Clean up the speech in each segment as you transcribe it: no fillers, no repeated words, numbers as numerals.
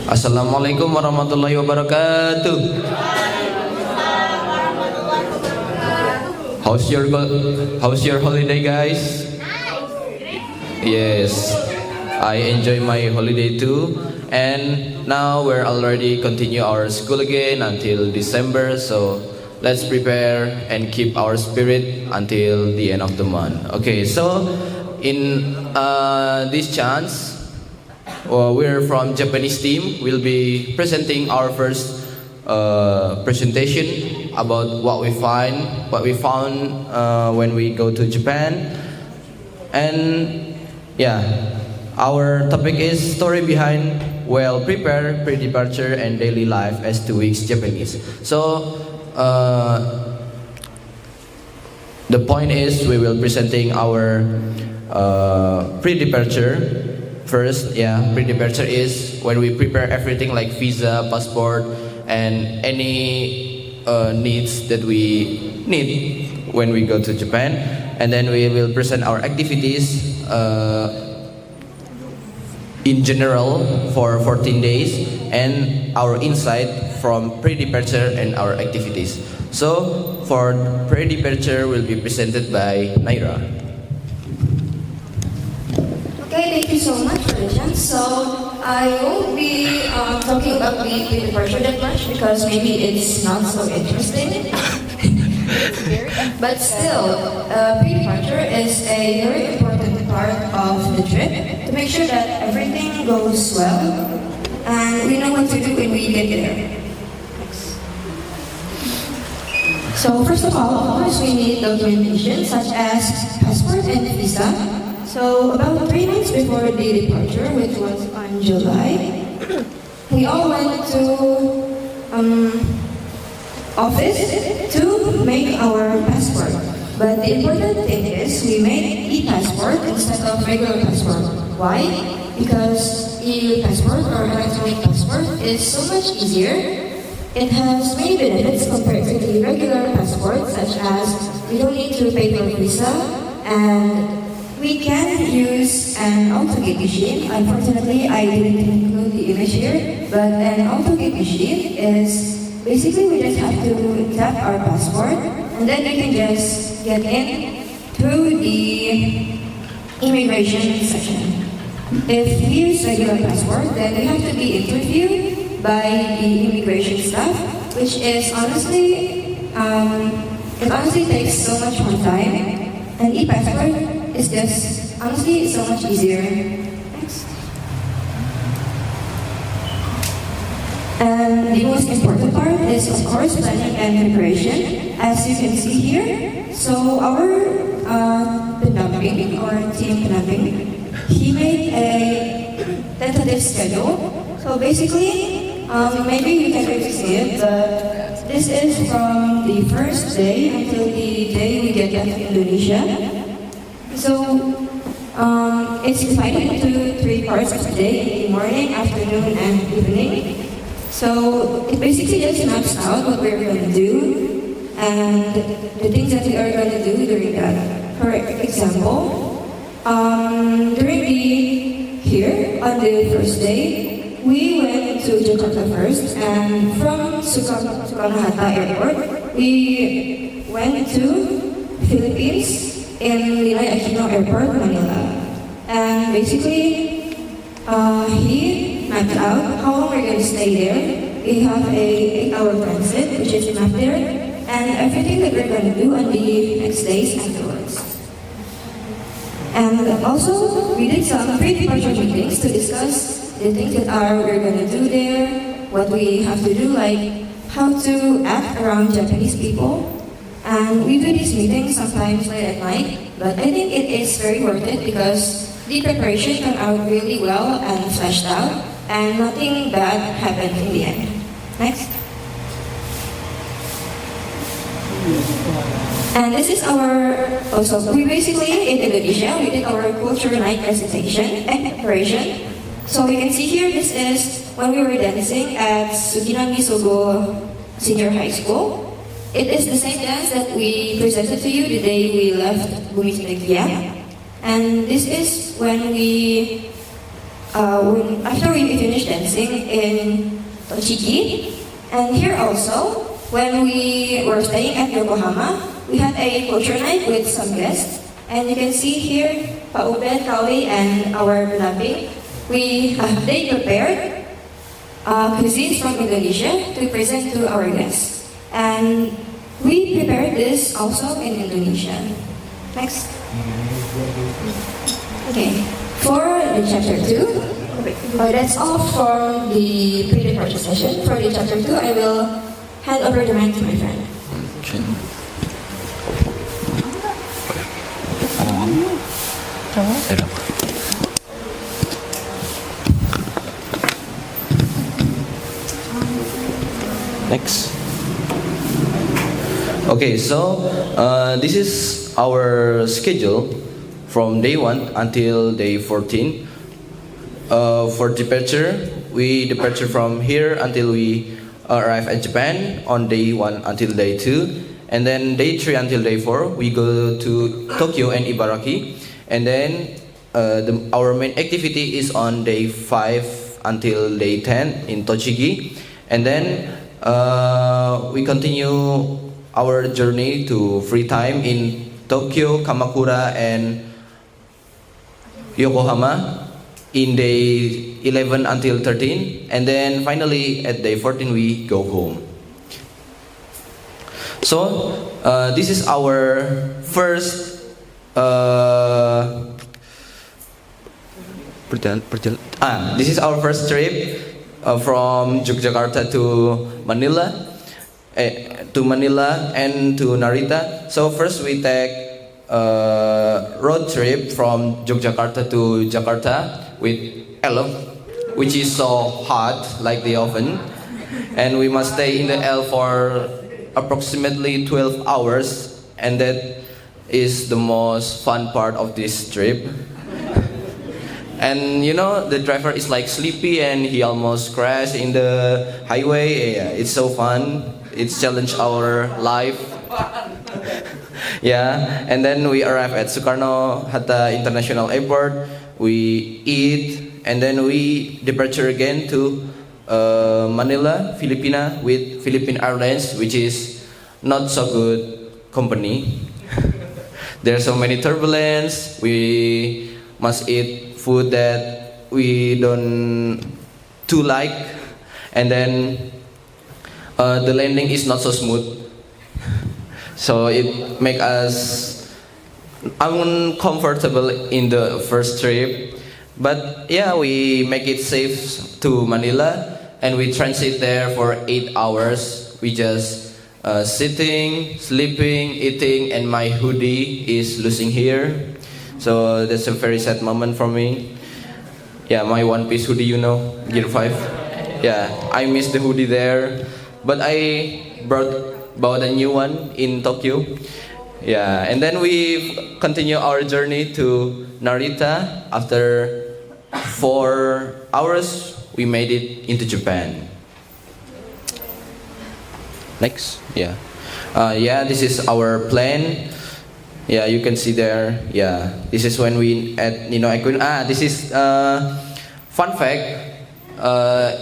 Assalamualaikum warahmatullahi wabarakatuh. How's your holiday, guys? Yes, I enjoy my holiday too. And now we're already continue our school again until December. So let's prepare and keep our spirit until the end of the month. Okay, so in this chance, we're from Japanese team. We'll be presenting our first presentation about what we found when we go to Japan. And yeah, our topic is story behind well prepare, pre-departure, and daily life as 2 weeks Japanese. So the point is we will presenting our pre-departure. First, pre-departure is when we prepare everything like visa, passport, and any needs that we need when we go to Japan. And then we will present our activities in general for 14 days and our insight from pre-departure and our activities. So for pre-departure will be presented by Naira. Okay, thank you so much for the chance. So I won't be talking about the pre-departure that much because maybe it's not so interesting. But still, pre-departure is a very important part of the trip to make sure that everything goes well and we know what to do when we get there. So first of all, of course, we need documentation such as passport and visa. So about 3 months before the departure, which was on July, we all went to office to make our passport. But the important thing is we made e-passport instead of regular passport. Why? Because e-passport or electronic passport is so much easier. It has many benefits compared to the regular passport, such as we don't need to pay for visa and we can use an auto-gate machine. Unfortunately, I didn't include the image here, but an auto-gate machine is basically we just have to tap our passport and then we can just get in through the immigration section. If we use regular passport, then we have to be interviewed by the immigration staff, which is honestly, it honestly takes so much more time. And e-passport is just, honestly, so much easier. Next. And the most important part is, of course, planning and preparation. As you can see here, so our penamping, or team penamping, he made a tentative schedule. So basically, maybe you can really see it, but this is from the first day until the day we get back to Indonesia. So it's divided into 3 parts of the day: morning, afternoon, and evening. So it basically just maps out what we're going to do and the things that we are going to do during that. For example, during on the first day, we went to Jakarta first, and from Soekarno-Hatta Airport, we went to Philippines in Nilai Aquino Airport, Manila. And basically, he mapped out how long we're going to stay there. We have a 8-hour transit, which is mapped there, and everything that we're going to do on the next days afterwards. And also, we did some pre-departure meetings to discuss the things that we're going to do there, what we have to do, like how to act around Japanese people. And we do these meetings sometimes late at night, but I think it is very worth it because the preparation turned out really well and fleshed out, and nothing bad happened in the end. Next. And this is we basically, in Indonesia, we did our culture night presentation and preparation. So you can see here, this is when we were dancing at Sukinami Sogo Senior High School. It is the same dance that we presented to you the day we left Bumi Senegia. And this is when we after we finished dancing in Tochigi. And here also, when we were staying at Yokohama, we had a culture night with some guests. And you can see here, Pak Ubed, Kawi, and our Benapi, they prepared cuisines from Indonesia to present to our guests. And we prepared this also in Indonesia. Next. Okay, for the chapter 2, that's all from the pre-recorded session. For the chapter 2, I will hand over the mic to my friend. Next. Okay, so this is our schedule from day 1 until day 14. For departure, we departure from here until we arrive at Japan on day 1 until day 2. And then day 3 until day 4, we go to Tokyo and Ibaraki. And then our main activity is on day 5 until day 10 in Tochigi. And then we continue our journey to free time in Tokyo, Kamakura, and Yokohama in day 11 until 13. And then finally at day 14 we go home. So this is our first this is our first trip from Yogyakarta to Manila and to Narita. So first we take road trip from Yogyakarta to Jakarta with L, which is so hot like the oven, and we must stay in the L for approximately 12 hours, and that is the most fun part of this trip. And you know, the driver is like sleepy and he almost crashed in the highway. Yeah, it's so fun. It's challenged our life. Yeah, and then we arrive at Soekarno-Hatta International Airport. We eat, and then we departure again to Manila, Filipina, with Philippine Airlines, which is not so good company. There's so many turbulence. We must eat food that we don't too like, and then the landing is not so smooth. So it make us uncomfortable in the first trip. But yeah, we make it safe to Manila, and we transit there for 8 hours. We just sitting, sleeping, eating, and my hoodie is losing here. So that's a very sad moment for me. Yeah, my one-piece hoodie, you know, Gear 5. Yeah, I missed the hoodie there, but I bought a new one in Tokyo. Yeah, and then we continue our journey to Narita. After 4 hours, we made it into Japan. Next, yeah. Yeah, this is our plan. Yeah, you can see there. Yeah, this is when we at this is fun fact.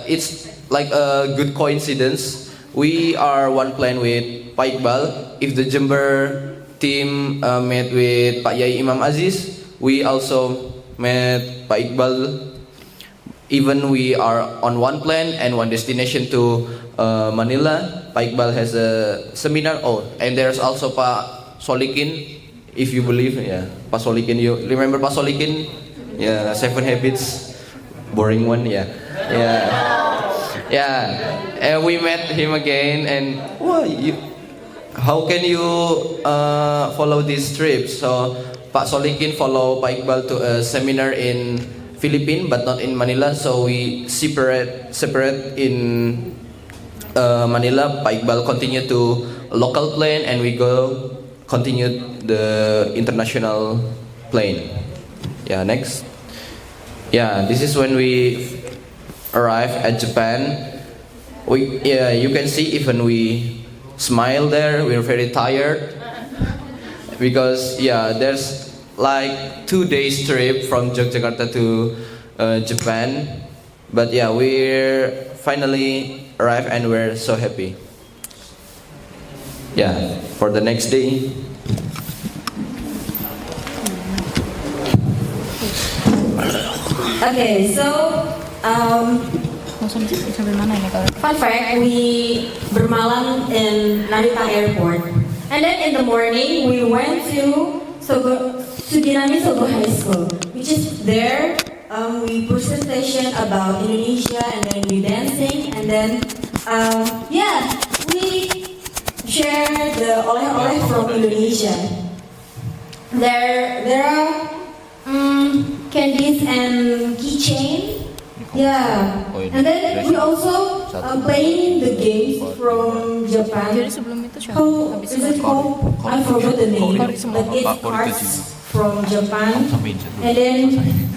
It's like a good coincidence. We are one plan with Pak Iqbal. If the Jember team met with Pak Yai Imam Aziz, we also met Pak Iqbal. Even we are on one plan and one destination to Manila. Pak Iqbal has a seminar. Oh, and there's also Pak Solikin. If you believe, yeah, Pak Solikin. You remember Pak Solikin? Yeah, 7 Habits, boring one. Yeah, yeah, yeah. And we met him again. And how can you follow this trip? So Pak Solikin follow Pak Iqbal to a seminar in Philippines, but not in Manila. So we separate in Manila. Pak Iqbal continue to a local plane, and we continue the international plane. Yeah, next. Yeah, this is when we arrive at Japan. You can see even we smile there, we're very tired because yeah, there's like 2 days trip from Yogyakarta to Japan. But yeah, we're finally arrived and we're so happy. Yeah, for the next day. Okay, so fun fact, we bermalam in Narita Airport, and then in the morning we went to Suginami Sogo High School, which is there. We presentation about Indonesia, and then we dancing, and then yeah, we share the oleh-oleh from Indonesia. There are candies and keychain. Yeah, and then we also playing the games from Japan. How is it called? I forgot the name, but it's cards from Japan. And then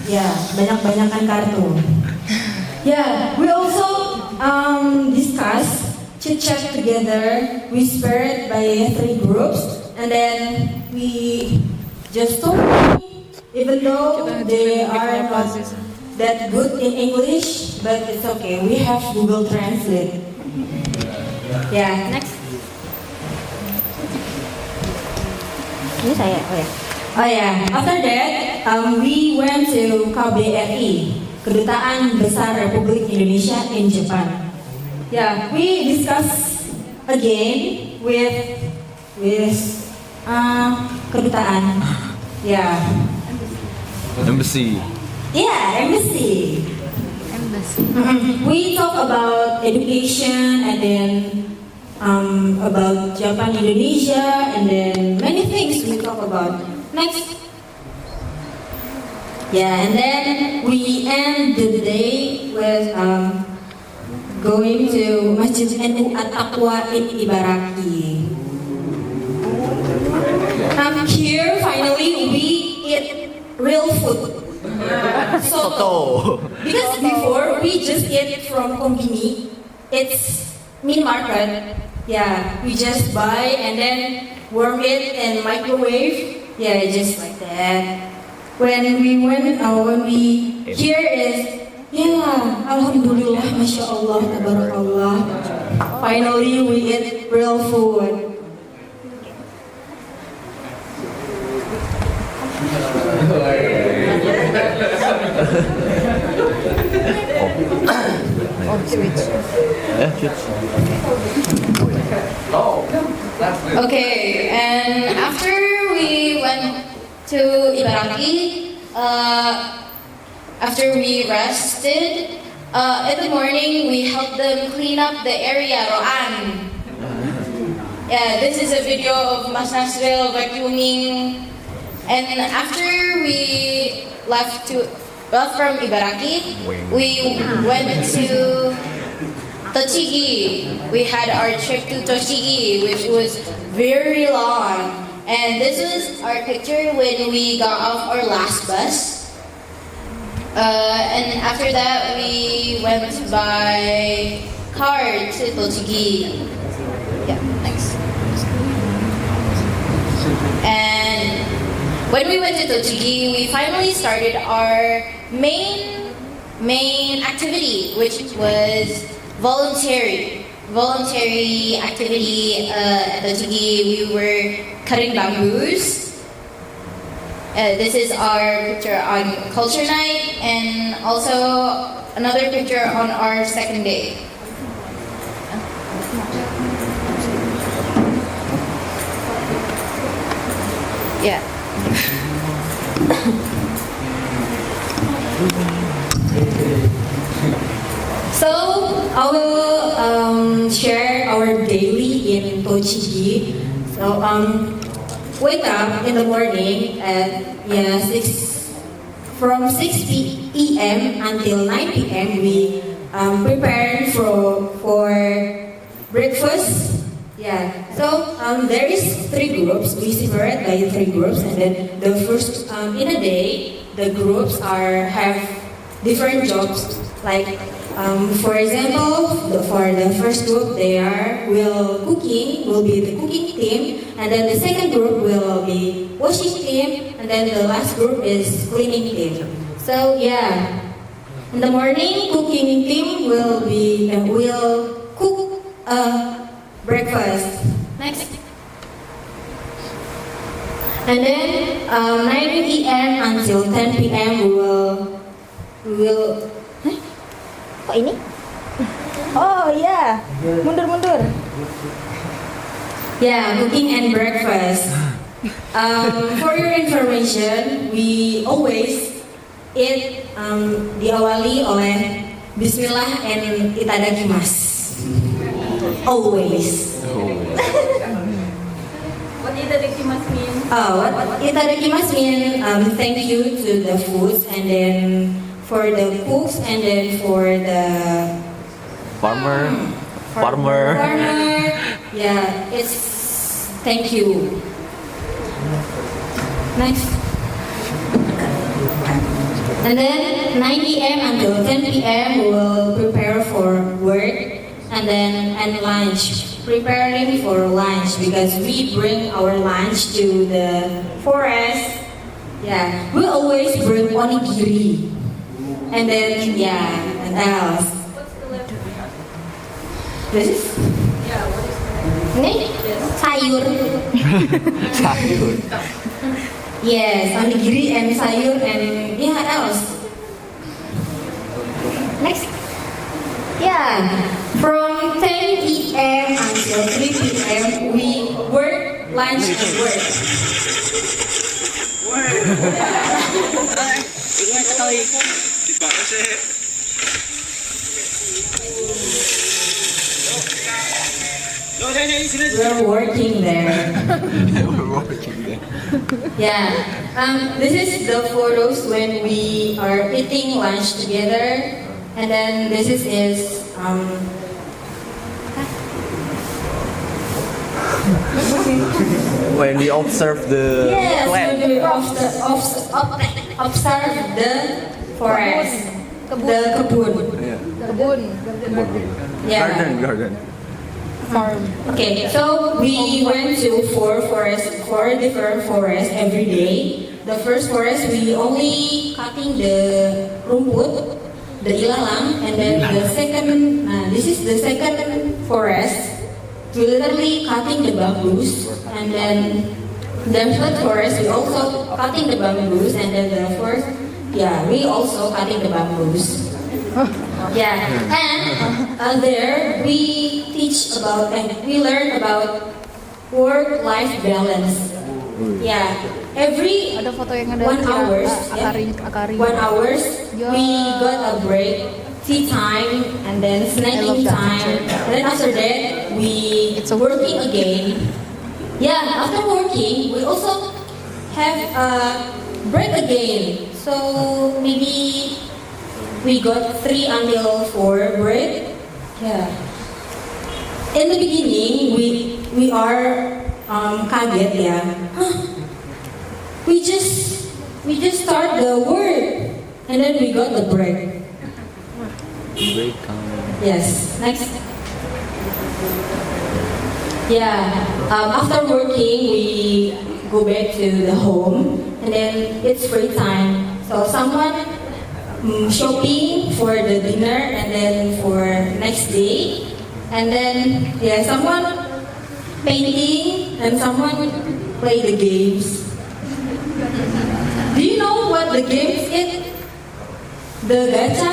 yeah, banyak-banyakan kartu. Yeah, we also discuss, chit-chat together. We split by 3 groups, and then we just talk. Even though they are not that good in English, but it's okay. We have Google Translate. Yeah. Next. Ini saya. Oh yeah. After that, we went to KBRI, Kedutaan Besar Republik Indonesia in Japan. Yeah, we discuss again with kedutaan. Yeah. Embassy. Yeah, embassy. We talk about education, and then about Japan, Indonesia, and then many things we talk about. Next. Yeah, and then we end the day with going to Masjid NU At-Taqwa in Ibaraki. Here finally we eat real food. Soto. Because before we just eat from kombini. It's mini market. Yeah, we just buy and then warm it and microwave. Yeah, just like that. When we here is, yeah, Alhamdulillah, Masya Allah, Tabarakallah. Finally we eat real food. Okay, and after we went to Ibaraki, after we rested, in the morning we helped them clean up the area, Roan. Yeah, this is a video of Mas Nasril vacuuming. And after we left from Ibaraki, we went to Tochigi. We had our trip to Tochigi, which was very long. And this was our picture when we got off our last bus. And after that, we went by car to Tochigi. Yeah, thanks. And when we went to Tochigi, we finally started our main activity, which was voluntary activity at Tochigi. We were cutting bamboos. This is our picture on culture night, and also another picture on our second day. Yeah. So I will share our daily in Tochigi. So wake up in the morning at 6 p.m. until 9 p.m. We prepare for breakfast. Yeah. So there is 3 groups. We separate by 3 groups, and then the first in a day the groups have different jobs. Like for example, for the first group will be the cooking team, and then the second group will be washing team, and then the last group is cleaning team. So yeah, In the morning, cooking team will cook breakfast. Next. And then 9 p.m. until 10 p.m. we will kok ini? Oh ya, mundur. Yeah, cooking and breakfast. For your information, we always eat diawali oleh Bismillah and itadakimasu. Always. What itadakimasu mean? What itadakimasu mean? Thank you to the foods, and then for the cooks, and then for the Farmer. Yeah, it's thank you. Next. And then 9 p.m. until 10 p.m. we will prepare for work, and lunch. Preparing for lunch because we bring our lunch to the forest. Yeah, we always bring onigiri. And then and else. What's the left? This is Yeah, what is that? ini sayur. Sayur. Yes, onigiri and sayur and else. Next. Yeah, from 10 p.m. until 3 p.m. we work, lunch and work. We're working there. Yeah. This is the photos when we are eating lunch together, and then this is When we observe the yes, plant. when we observe the forest, the kebun. Yeah. Garden. Okay, so we went to four different forests every day. The first forest we only cutting the rumput, the ilalang, and then the second, this is the second forest. We literally cutting the bamboos, and then the third forest we also cutting the bamboos, and then the fourth, we also cutting the bamboos. Yeah, and there we teach about and we learn about work-life balance. Yeah, every Ada foto yang ada 1 hours, akari. 1 hours we got a break, tea time, and then snacking time. And then after that we working again. Yeah, after working we also have a break again. So maybe we got 3 until 4 break. Yeah. In the beginning, we are kaget ya. We just start the work, and then we got the break. Yes. Next. Yeah. After working, we go back to the home, and then it's free time. So someone shopping for the dinner, and then for next day, and then someone painting, and someone play the games. Do you know what the games is? The gacha?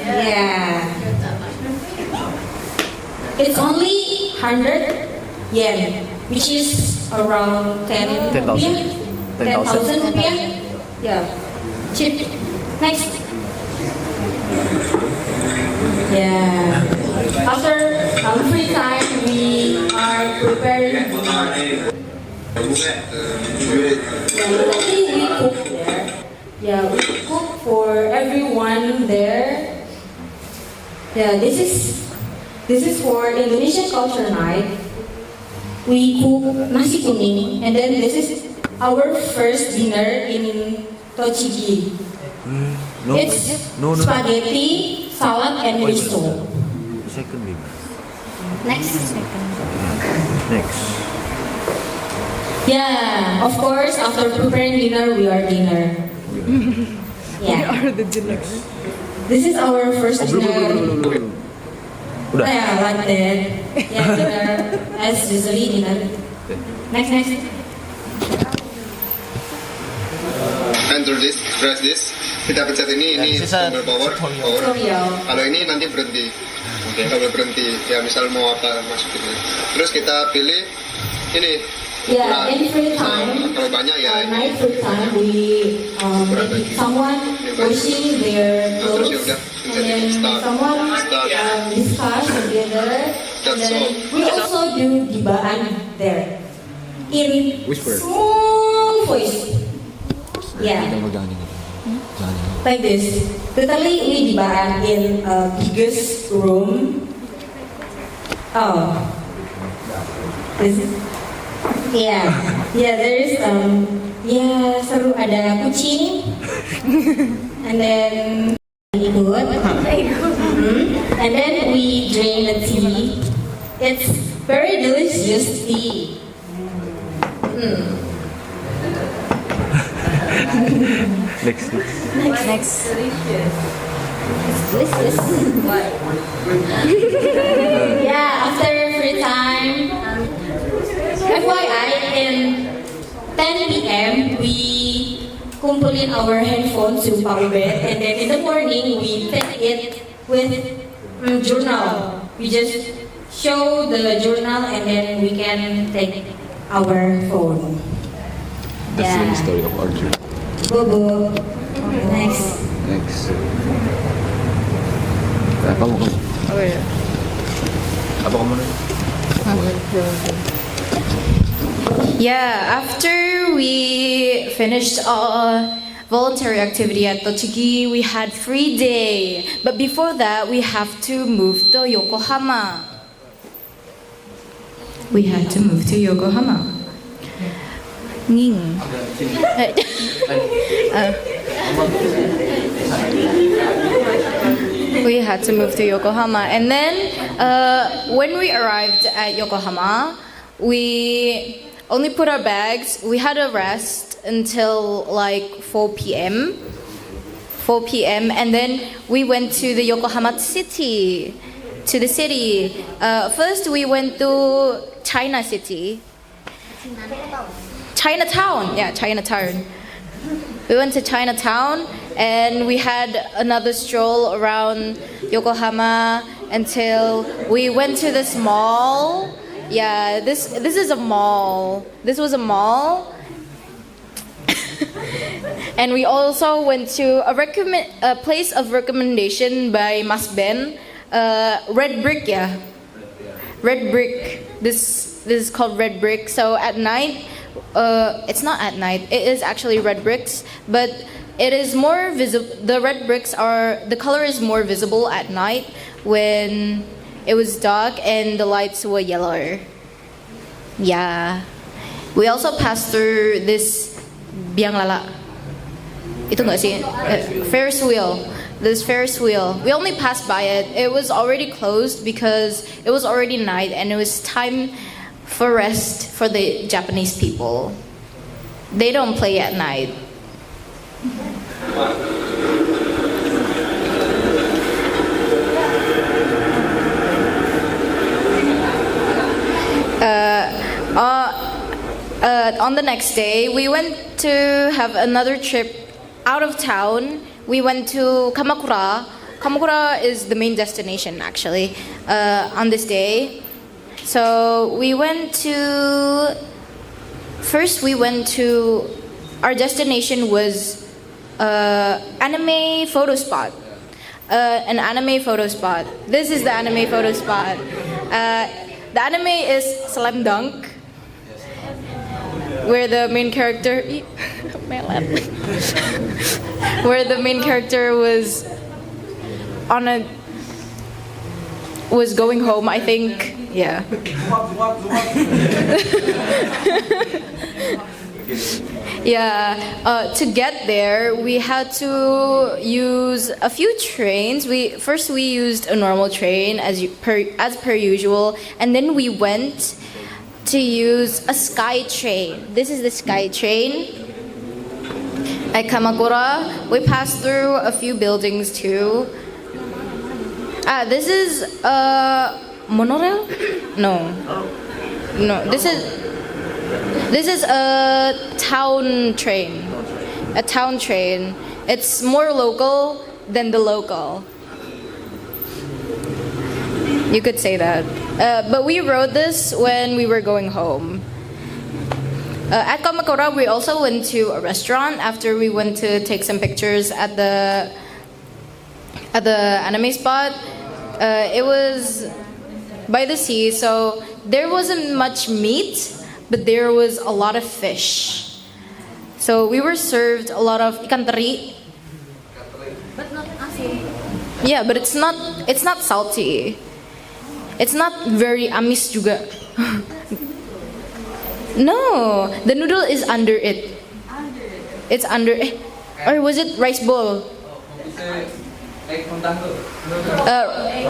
Yeah. It's only 100 yen, which is around 10,000 rupiah. Yeah. Cheap. Next. Yeah. After free time, we are preparing. We cook there. Yeah, we cook for everyone there. Yeah, this is for Indonesian culture night. We cook nasi kuning, and then this is our first dinner in Tochigi. It's spaghetti, salad, and miso. Second dinner. Next. Next. Yeah, of course, after preparing dinner, we are dinner. Yeah. The dinner. This is our first dinner. Udah. Yeah, like that. Yeah, dinner as usually dinner. Next. Enter this, press this. Kita pencet ini tombol power. Tutorial. Kalau ini nanti berhenti. Tombol berhenti. Ya misal mau apa masukin. Terus kita pilih ini. Yeah, in free time, Kalau banyak ya ini. night free time, we maybe someone washing their Terus ya clothes, udah, and then start. someone Start. discuss together, and That's then all. we also do gibaan there in Whisper. small voice. Yeah, Jangan ini. Jangan ini. like this. Totally we gibaan in a biggest room. Oh, this is. Yeah, there is seru ada kucing, and then ikut, and then we drink the tea. It's very delicious tea. Next. Delicious. Yeah, after free time. FYI, in 10 p.m. we kumpulin our handphones to power bed, and then in the morning we take it with journal. We just show the journal, and then we can take our phone. That's the story of our trip. Bobo. Next. Kamu. Okay. Apa kamu nanya? Yeah, after we finished our voluntary activity at Tochigi, we had free day. But before that, we have to move to Yokohama. We had to move to Yokohama. Nging. We had to move to Yokohama. And then when we arrived at Yokohama, we only put our bags. We had a rest until like 4 p.m. And then we went to the Yokohama city. First we went to Chinatown. Yeah, Chinatown. We went to Chinatown and we had another stroll around Yokohama until we went to this mall. Yeah, this is a mall. This was a mall. And we also went to a place of recommendation by Mas Ben, Red Brick, yeah. Red Brick. This is called Red Brick. So at night, it's not at night. It is actually red bricks, but it is more visible. The color is more visible at night when it was dark and the lights were yellow. Yeah. We also passed through this biang lala. Itu nggak sih? Ferris wheel. This Ferris wheel. We only passed by it. It was already closed because it was already night and it was time for rest for the Japanese people. They don't play at night. On the next day, we went to have another trip out of town. We went to Kamakura. Kamakura is the main destination, actually, on this day. So we went to... First, our destination was anime photo spot. An anime photo spot. This is the anime photo spot. The anime is Slam Dunk, where the main character was going home, I think. Yeah. Yeah. To get there, we had to use a few trains. We used a normal train as per usual, and then we went to use a sky train. This is the sky train. At Kamakura, we passed through a few buildings too. This is monorail? No. No, this is a town train. A town train. It's more local than the local. You could say that. But we rode this when we were going home. At Kamakura, we also went to a restaurant after we went to take some pictures at the anime spot. It was by the sea, so there wasn't much meat, but there was a lot of fish. So we were served a lot of ikan teri. But not asin. Yeah, but it's not salty. It's not very amis juga. No, the noodle is under it. It's under it. Or was it rice bowl?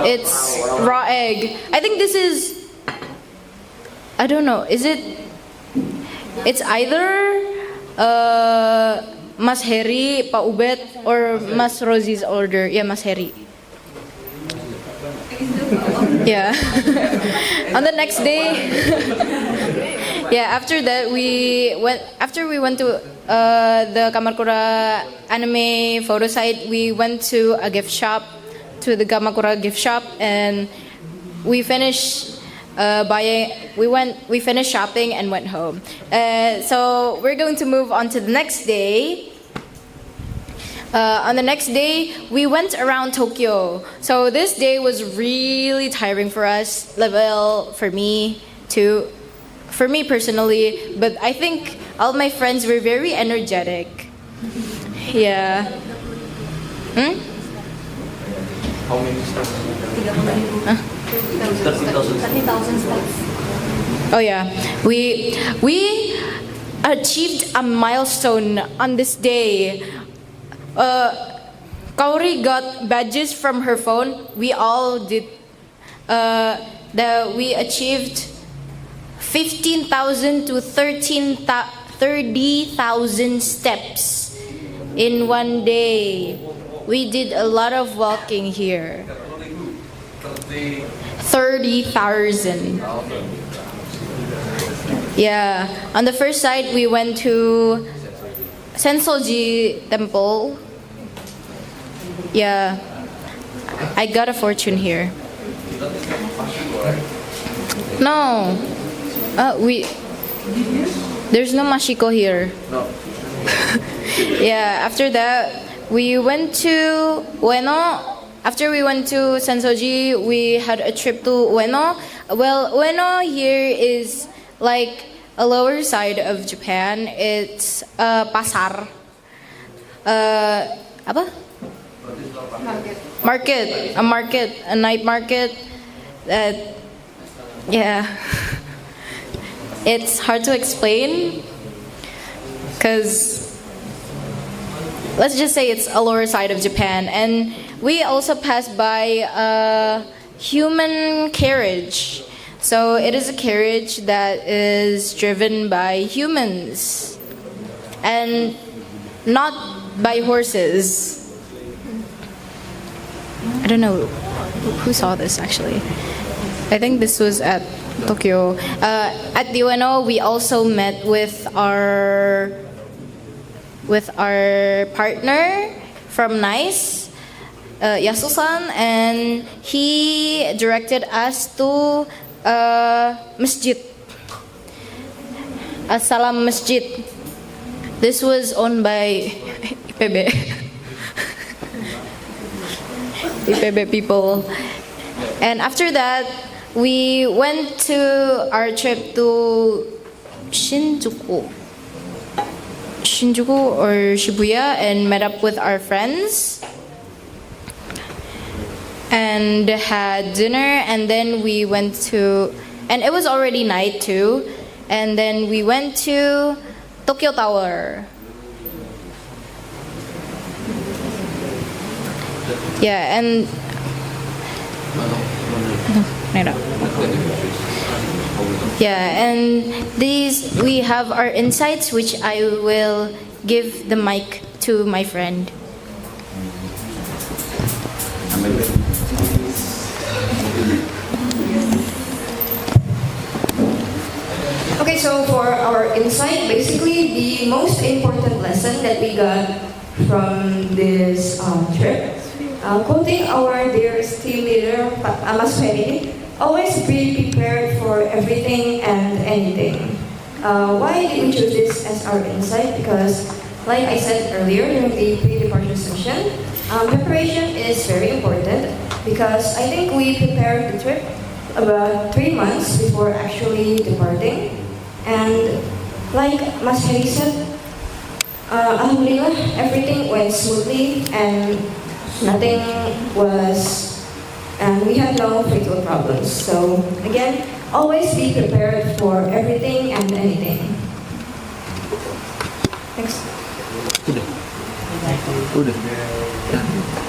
It's raw egg. I think this is, I don't know, is it, it's either Mas Heri, Pak Ubed, or Mas Rosi's order. Yeah, Mas Heri. Yeah. On the next day, yeah. After that, we went to the Kamakura anime photo site. We went to a gift shop, to the Kamakura gift shop, and we finished we finished shopping and went home. So we're going to move on to the next day. On the next day, we went around Tokyo. So this day was really tiring for us, well, for me too, for me personally, but I think all my friends were very energetic. Yeah. Hmm? How many steps? 30,000 steps. Oh yeah, we achieved a milestone on this day. Kaori got badges from her phone. We all did. We achieved 15,000 to 30,000 steps in one day. We did a lot of walking here. 30,000. Yeah. On the first side, we went to Sensoji Temple. Yeah. I got a fortune here. No. There's no Mashiko here. No. Yeah, after that, we went to Ueno. After we went to Sensoji, we had a trip to Ueno. Well, Ueno here is like a lower side of Japan. It's pasar. Apa? Market. A market. A night market. Yeah. It's hard to explain because let's just say it's a lower side of Japan. And we also passed by a human carriage. So it is a carriage that is driven by humans and not by horses. I don't know who saw this actually. I think this was at Tokyo. At the Ueno, we also met with our partner from NICE, Yasusan, and he directed us to masjid, Salam Masjid. This was owned by IPB. IPB people. And after that, we went to our trip to Shinjuku or Shibuya and met up with our friends and had dinner, and then we went to, and it was already night too, and then we went to Tokyo Tower. Yeah, and no. Yeah, and these we have our insights, which I will give the mic to my friend. Okay, so for our insight, basically the most important lesson that we got from this trip, quoting our dear team leader, Mas Ferry, always be prepared for everything and anything. Why did we choose this as our insight? Because, like I said earlier during the pre-departure session, preparation is very important because I think we prepared the trip about 3 months before actually departing. And like Mas Heri said, Alhamdulillah, everything went smoothly and nothing was, and we had no fatal problems. So again, always be prepared for everything and anything. Thanks. Udah.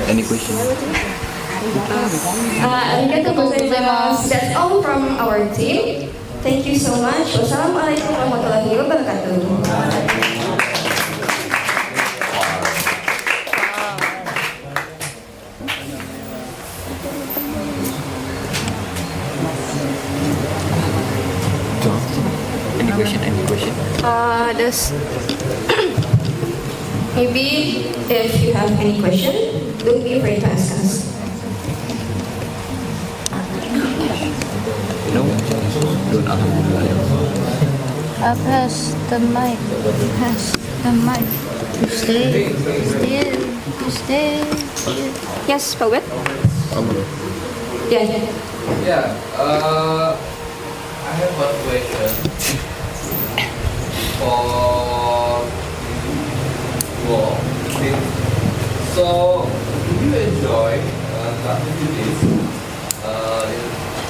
Any question? Arigatou gozaimasu. That's all from our team. Thank you so much. Wassalamualaikum warahmatullahi wabarakatuh. Any question? There's maybe if you have any question, don't be afraid to ask us. No? Don't Pass the mic. Pass the mic. You stay. You stay. Yes, Pawet? Yeah. Yeah, I have one question for you. So, do you enjoy the activities in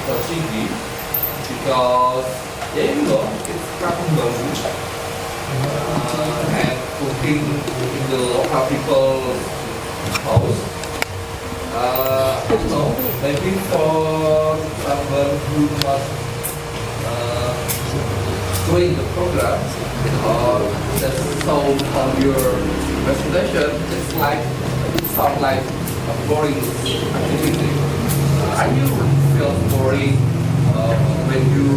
Helsinki? Because, it's crafting bamboo and cooking in the local people's house. I don't know, maybe for someone who must doing the program or that's so on your presentation, it sounds like a boring activity. Are you feel boring when you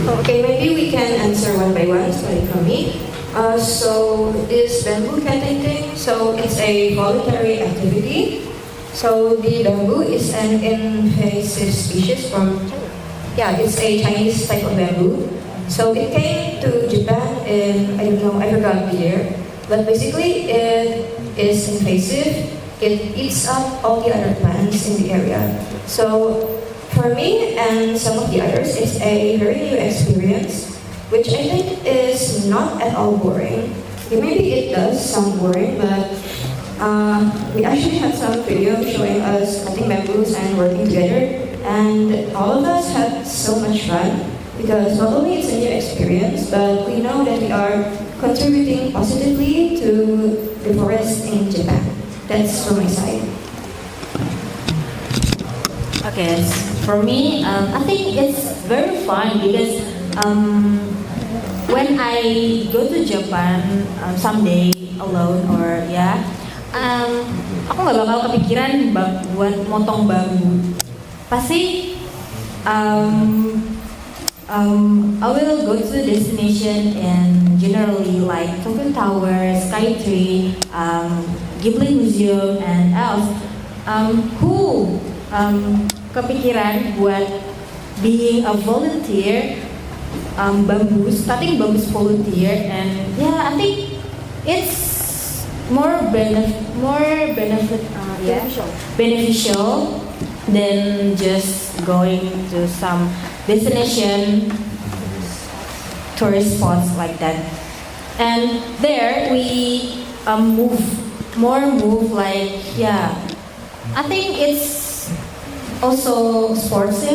Okay, maybe we can answer one by one, starting from me. So this bamboo cutting thing, so it's a voluntary activity. So the bamboo is an invasive species from, it's a Chinese type of bamboo. So it came to Japan in, I don't know, I forgot the year. But basically it is invasive. It eats up all the other plants in the area. So for me and some of the others, it's a very new experience, which I think is not at all boring. Maybe it does sound boring, but we actually had some video showing us cutting bamboos and working together, and all of us had so much fun because not only it's a new experience, but we know that we are contributing positively to the forest in Japan. That's from my side. Okay, for me, I think it's very fun because when I go to Japan someday alone or aku nggak bakal kepikiran buat motong bambu. Pasti I will go to the destination and generally like Tokyo Tower, Skytree, Ghibli Museum, and else. Who kepikiran buat being a volunteer, cutting bamboos volunteer, and I think it's more beneficial than just going to some destination tourist spots like that. And there we move like I think it's also sports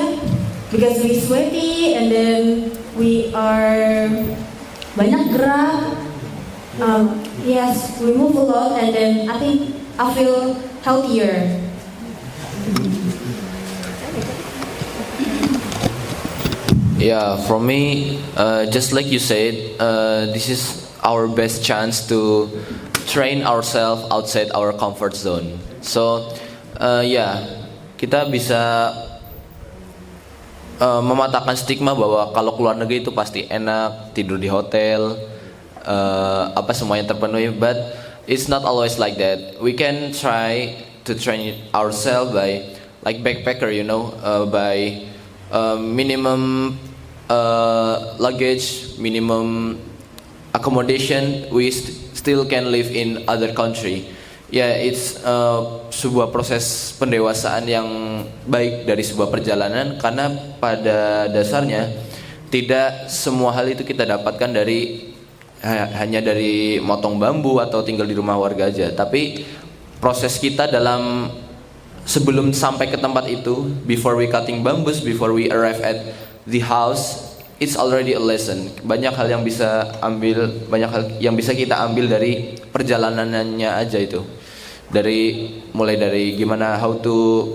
because we sweaty and then we are banyak gerak. Yes, we move a lot and then I think I feel healthier. Yeah, for me, just like you said, this is our best chance to train ourselves outside our comfort zone. So, kita bisa mematahkan stigma bahwa kalau keluar negeri itu pasti enak, tidur di hotel, semuanya terpenuhi. But it's not always like that. We can try to train ourselves by like backpacker, by minimum luggage, minimum accommodation. We still can live in other country. It's sebuah proses pendewasaan yang baik dari sebuah perjalanan, karena pada dasarnya tidak semua hal itu kita dapatkan hanya dari motong bambu atau tinggal di rumah warga aja. Tapi proses kita dalam sebelum sampai ke tempat itu, before we cutting bamboos, before we arrive at the house, it's already a lesson. Banyak hal yang bisa kita ambil dari perjalanannya aja itu. Mulai dari gimana how to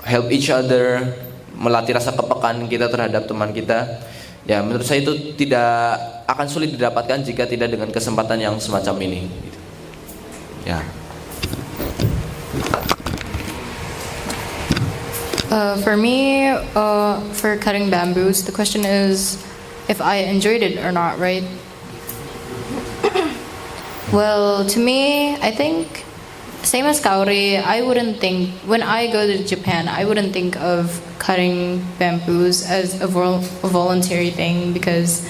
help each other, melatih rasa kepekaan kita terhadap teman kita. Ya, menurut saya itu tidak akan sulit didapatkan jika tidak dengan kesempatan yang semacam ini. Ya. For me, for cutting bamboos, the question is if I enjoyed it or not, right? Well, to me, I think same as Kaori, I wouldn't think, when I go to Japan, I wouldn't think of cutting bamboos as a voluntary thing, because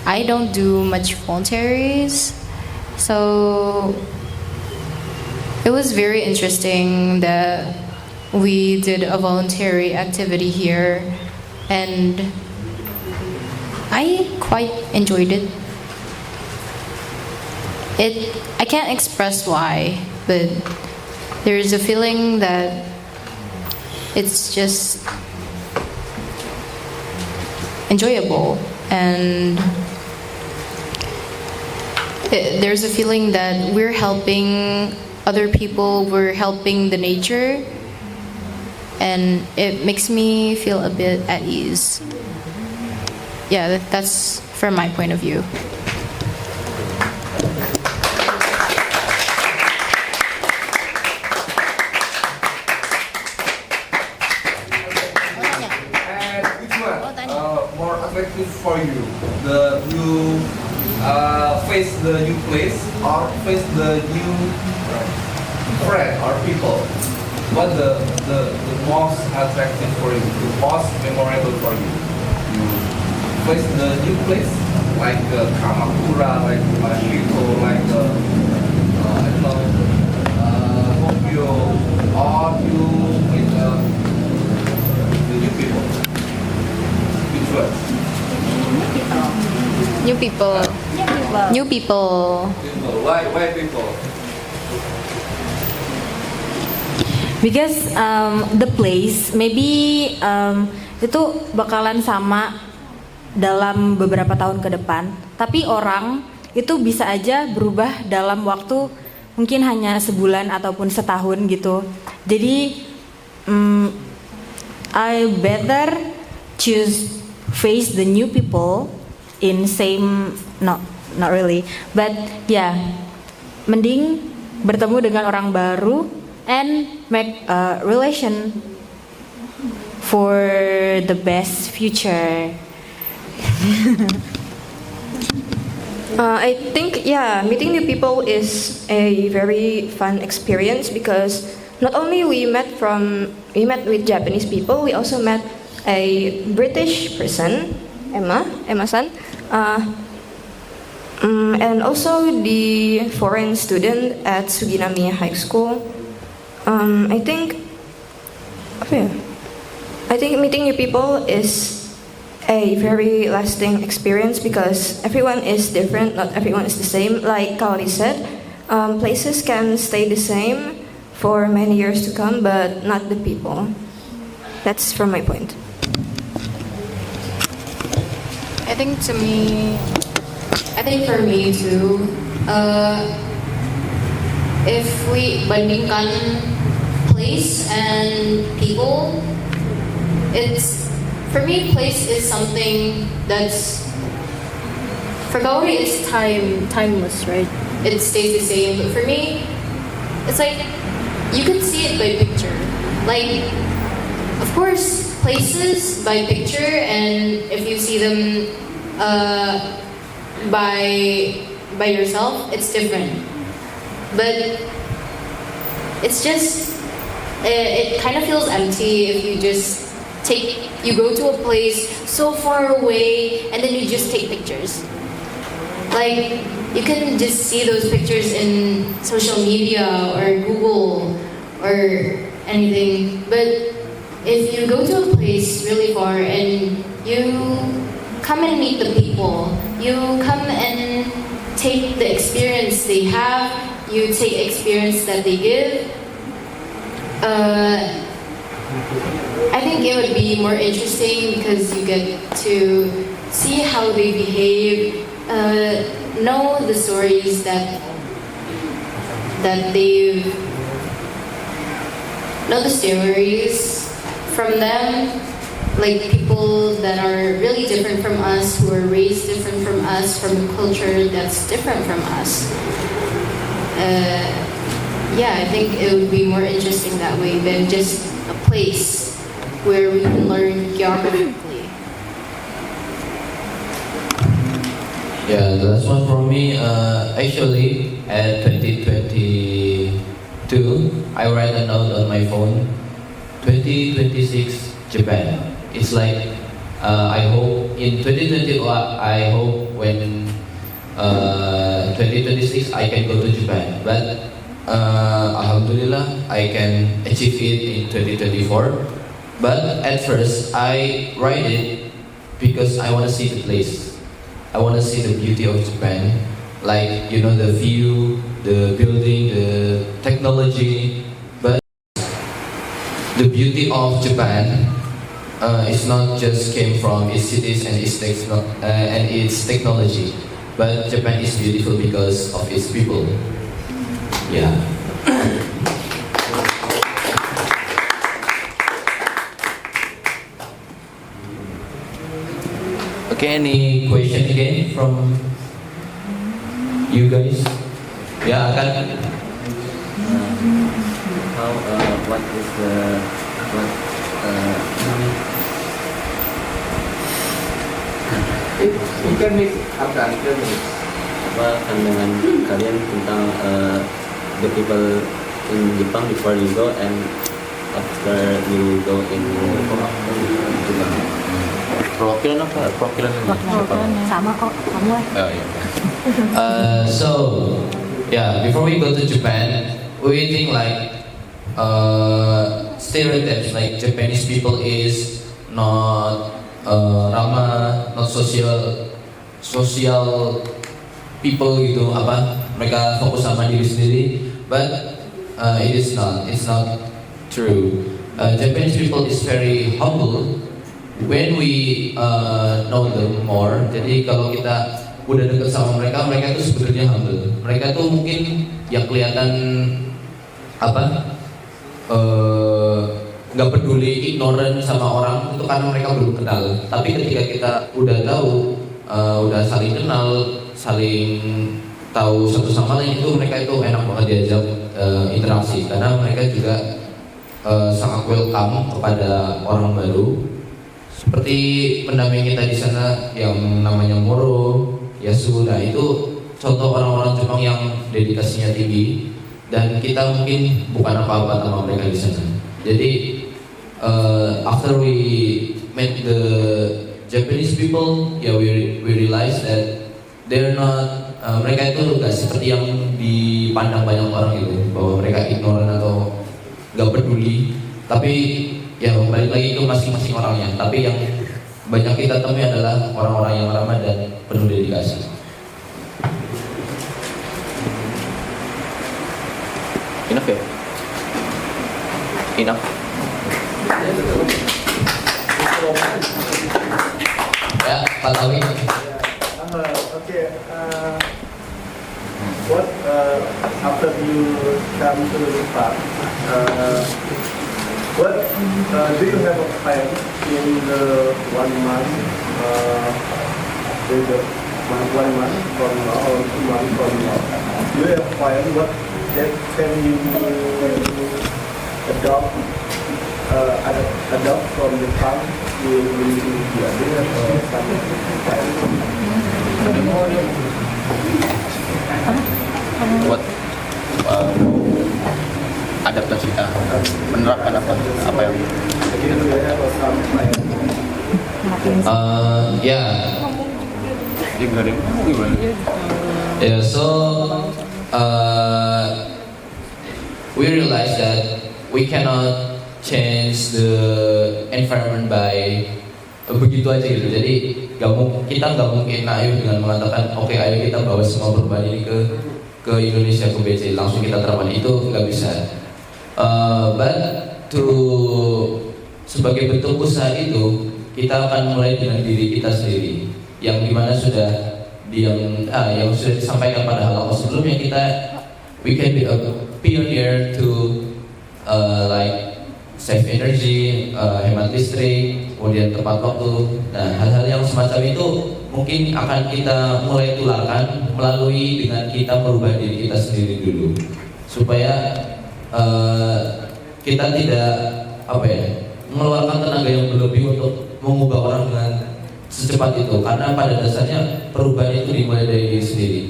I don't do much voluntaries. So it was very interesting that we did a voluntary activity here, and I quite enjoyed it. I can't express why, but there's a feeling that it's just enjoyable, and there's a feeling that we're helping other people, we're helping the nature, and it makes me feel a bit at ease. Yeah, that's from my point of view. More attractive for you, you face the new place or face the new friend or people? What the most attractive for you, the most memorable for you? You face the new place like Kamakura, like Mashiko, like I don't know, Tokyo, or you meet the new people? Which one? New people. New people. Why people? Because the place maybe itu bakalan sama dalam beberapa tahun ke depan, tapi orang itu bisa aja berubah dalam waktu mungkin hanya sebulan ataupun setahun gitu. Jadi I better choose face the new people in same not really, but mending bertemu dengan orang baru and make a relation for the best future. I think, meeting new people is a very fun experience, because not only we met with Japanese people, we also met a British person, Emma-san, and also the foreign student at Suginami High School. I think meeting new people is a very lasting experience, because everyone is different, not everyone is the same. Like Kaori said, places can stay the same for many years to come, but not the people. That's from my point. I think for me too, if we bandingkan place and people, for me place is something that's For Gauri, it's timeless, right? It stays the same. But for me, it's like you can see it by picture. Like, of course, places by picture, and if you see them by yourself, it's different. But it's just it kind of feels empty if you go to a place so far away and then you just take pictures. Like, you can just see those pictures in social media or Google or anything, but if you go to a place really far and you come and meet the people, you come and take the experience they have, you take experience that they give, I think it would be more interesting because you get to see how they behave, know the stories that they've, know the stories from them, like people that are really different from us, who are raised different from us, from a culture that's different from us. Yeah, I think it would be more interesting that way than just a place where we can learn geographically. Yeah, the last one for me, actually, at 2022, I write a note on my phone, 2026 Japan. It's like, I hope in 2020, I hope when 2026 I can go to Japan. But Alhamdulillah, I can achieve it in 2024. But at first, I write it because I want to see the place. I want to see the beauty of Japan, like, you know, the view, the building, the technology. But the beauty of Japan is not just came from its cities and its technology, but Japan is beautiful because of its people. Yeah. Okay, any question again from you guys? Yeah, akan. What is the Bukan nih, akan apa pandangan kalian tentang the people in Jepang before you go and after you go in Jepang? Perwakilan apa? Perwakilan Sama kok, kamu lah. Oh iya. So, yeah, before we go to Japan, we think like stereotypes, like Japanese people is not ramah, not social people gitu, apa? Mereka fokus sama diri sendiri, but it's not true. Japanese people is very humble when we know them more. Jadi kalau kita udah dekat sama mereka, mereka tuh sebenarnya humble. Mereka tuh mungkin yang kelihatan apa? Nggak peduli, ignorant sama orang itu karena mereka belum kenal. Tapi ketika kita udah tahu, udah saling kenal, saling tahu satu sama lain, itu mereka itu enak banget diajak interaksi karena mereka juga sangat welcome kepada orang baru. Seperti pendamping kita di sana yang namanya Moro, Yasu, nah itu contoh orang-orang Jepang yang dedikasinya tinggi dan kita mungkin bukan apa-apa sama mereka di sana. Jadi after we met the Japanese people, yeah, we realize that they're not mereka itu nggak seperti yang dipandang banyak orang itu, bahwa mereka ignorant atau nggak peduli. Tapi ya balik lagi ke masing-masing orangnya. Tapi yang banyak kita temui adalah orang-orang yang ramah dan penuh dedikasi. Enough ya? Enough. Ya, Pak Tawi. Okay. What after you come to the park? What do you have a plan in the 1 month with the one month from now or 2 months from now, you have find what that can you adopt from the farm to India. Do you have something? Buat adaptasi, menerapkan apa yang Yeah, so we realize that we cannot change the environment by begitu aja gitu. Jadi kita nggak mungkin naif dengan mengatakan oke, ayo kita bawa semua perubahan ini ke Indonesia, ke BC, langsung kita terapkan, itu nggak bisa. But sebagai bentuk usaha itu, kita akan mulai dengan diri kita sendiri, yang dimana yang sudah disampaikan pada halaman sebelumnya. We can be a pioneer to like save energy, hemat listrik, kemudian tepat waktu. Nah, hal-hal yang semacam itu mungkin akan kita mulai tularkan melalui dengan kita merubah diri kita sendiri dulu, supaya kita tidak mengeluarkan tenaga yang berlebih untuk mengubah orang dengan secepat itu, karena pada dasarnya perubahan itu dimulai dari diri sendiri.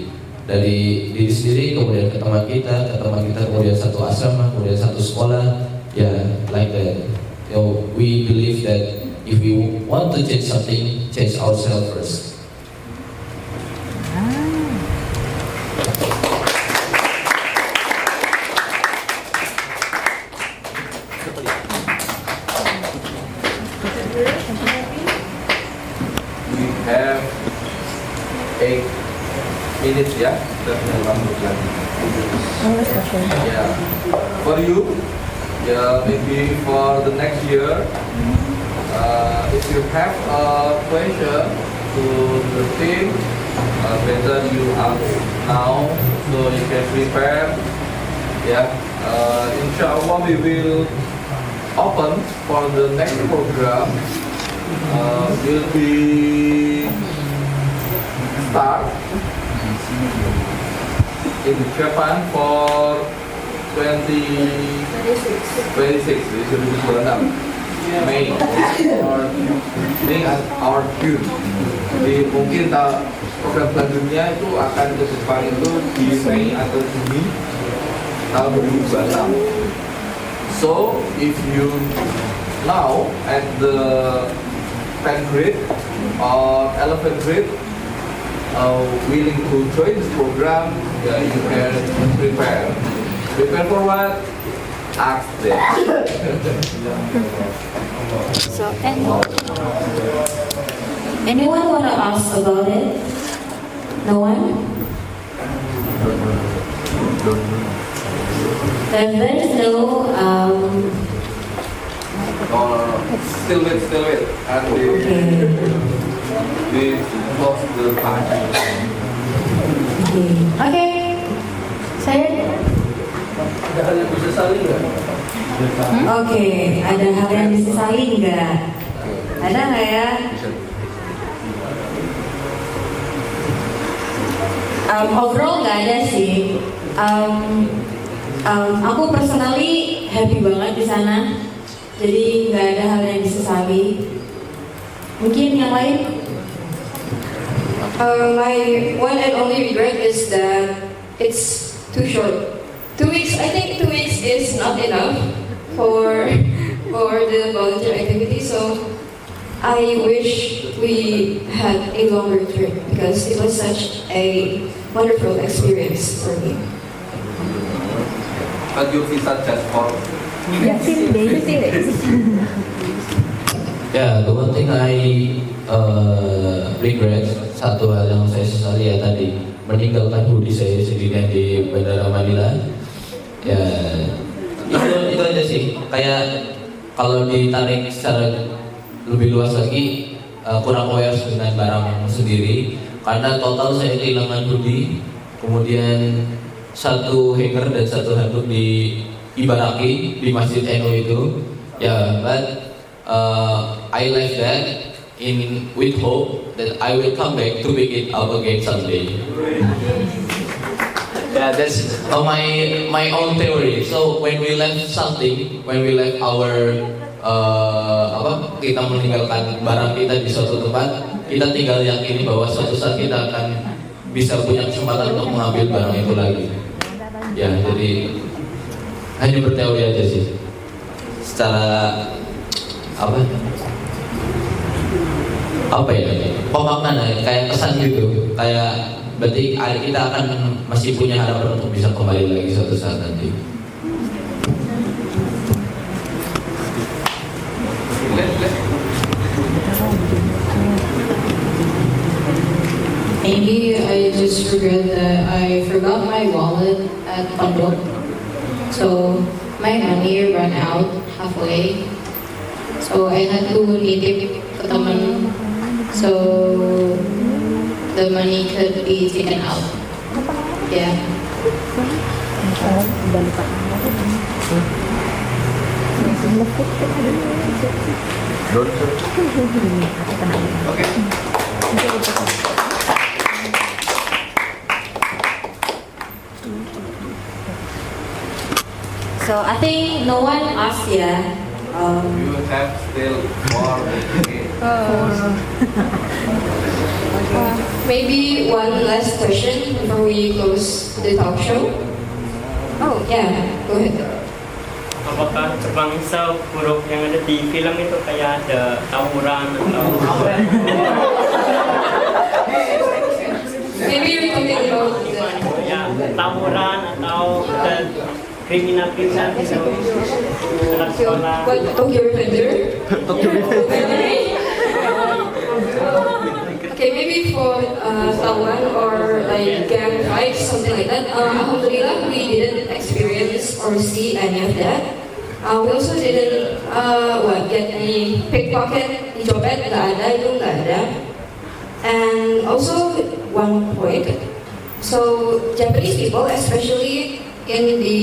Dari diri sendiri, kemudian ke teman kita, kemudian satu asrama, kemudian satu sekolah, like that. We believe that if we want to change something, change ourselves first. We have 8 minutes, ya. Yeah. For you, maybe for the next year, if you have a question to the team, better you ask now so you can prepare. Inshallah we will open for the next program. Will be start in Japan for 26, May or June. Jadi mungkin program selanjutnya itu akan ke Jepang itu di Mei atau Juni tahun 2026. So if you now at the 10th grade or 11th grade willing to join this program, you can prepare. Prepare for what? Ask them. So, anyone want to ask about it? No one? Then there is no Still wait. And we close the time. Okay. Saya? Ada hal yang bisa saling nggak? Oke, ada hal yang disesali nggak? Ada nggak ya? Overall nggak ada sih. Aku personally happy banget di sana. Jadi nggak ada hal yang disesali. Mungkin yang lain? My one and only regret is that it's too short. 2 weeks, I think 2 weeks is not enough for the volunteer activity. So I wish we had a longer trip because it was such a wonderful experience for me. But your visa just for 15 days. Yeah, the one thing I regret, satu hal yang saya sesali ya tadi, meninggalkan hoodie saya sendirian di Bandara Manila. Ya, itu aja sih. Kayak kalau ditarik secara lebih luas lagi, kurang aware dengan barang sendiri. Karena total saya kehilangan hoodie, kemudian satu hanger dan satu handuk di Ibaraki di Masjid NU itu. Ya, but I like that with hope that I will come back to pick it up again someday. Yeah, that's my own theory. So when we left something, when we left our kita meninggalkan barang kita di suatu tempat, kita tinggal yakini bahwa suatu saat kita akan bisa punya kesempatan untuk mengambil barang itu lagi. Ya, jadi hanya berteori aja sih. Secara apa ya, pemaknaan kayak kesan gitu, kayak berarti kita akan masih punya harapan untuk bisa kembali lagi suatu saat nanti. Maybe I just regret that I forgot my wallet at Pondok, so my money ran out halfway. So I had to nitip ke temen, so the money could be taken out. Yeah. So I think no one asked ya. You have still more. Maybe one last question before we close the talk show. Oh yeah, go ahead. Apakah Jepang seburuk yang ada di film itu, kayak ada tawuran atau Maybe we can think about ya tawuran atau ada kriminal gitu anak sekolah. what Tokyo Revenger? Okay, maybe for someone or like gang fights, something like that. Alhamdulillah, we didn't experience or see any of that. We also didn't get any pickpocket, dicopet, itu nggak ada. And also one point, so Japanese people, especially in the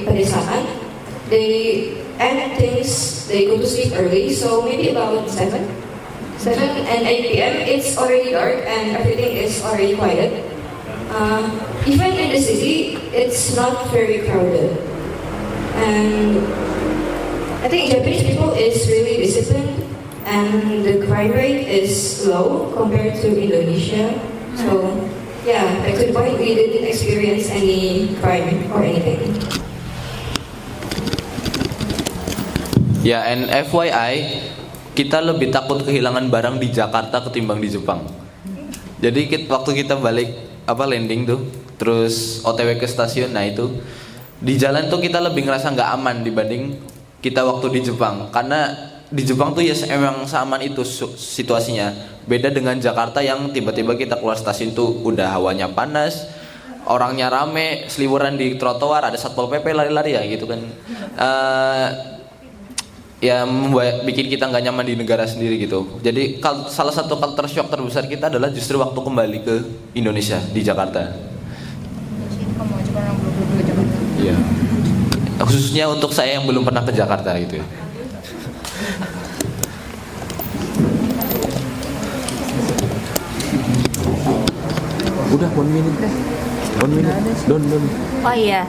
pedesaan, they end things, they go to sleep early, so maybe about 7 and 8 p.m. it's already dark and everything is already quiet. Even in the city, it's not very crowded. And I think Japanese people is really disciplined and the crime rate is low compared to Indonesia. So yeah, back to the point, we didn't experience any crime or anything. Ya, and FYI, kita lebih takut kehilangan barang di Jakarta ketimbang di Jepang. Jadi waktu kita balik landing tuh, terus OTW ke stasiun, nah itu di jalan tuh kita lebih ngerasa nggak aman dibanding kita waktu di Jepang. Karena di Jepang tuh ya emang seaman itu situasinya. Beda dengan Jakarta yang tiba-tiba kita keluar stasiun tuh udah hawanya panas, orangnya rame, seliweran di trotoar, ada satpol PP lari-lari ya gitu kan. Ya bikin kita nggak nyaman di negara sendiri gitu. Jadi salah satu culture shock terbesar kita adalah justru waktu kembali ke Indonesia di Jakarta. Iya. Khususnya untuk saya yang belum pernah ke Jakarta gitu ya. Udah 1 minute deh. 1 minute. Don. Oh iya.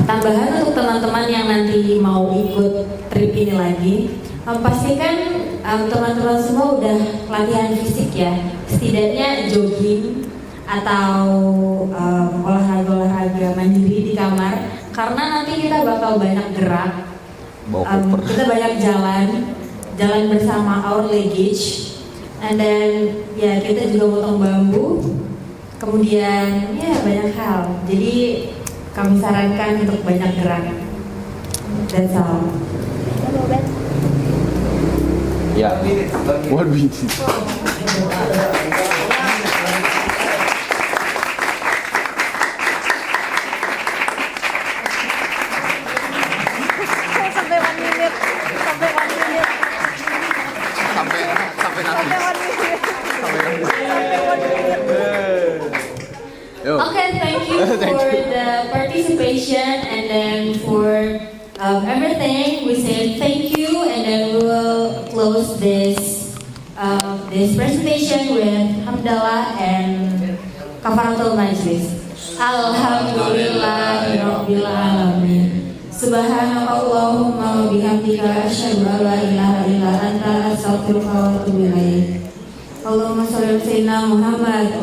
Tambahan untuk teman-teman yang nanti mau ikut trip ini lagi, pastikan teman-teman semua udah latihan fisik ya, setidaknya jogging atau olahraga mandiri di kamar, karena nanti kita bakal banyak gerak, kita banyak jalan bersama our luggage, and then ya kita juga potong bambu, kemudian ya banyak hal. Jadi kami sarankan untuk banyak gerak. That's all. Ya. 1 minute. Okay, thank you for the participation, and then for everything. We say thank you, and then we will close this this presentation with Hamdalah and Kafaratul Majlis. Alhamdulillahirabbil alamin. Subhanakallahumma wa bihamdika asyhadu an la ilaha illa anta astaghfiruka wa atubu ilaik. Allahumma shalli ala sayyidina Muhammad.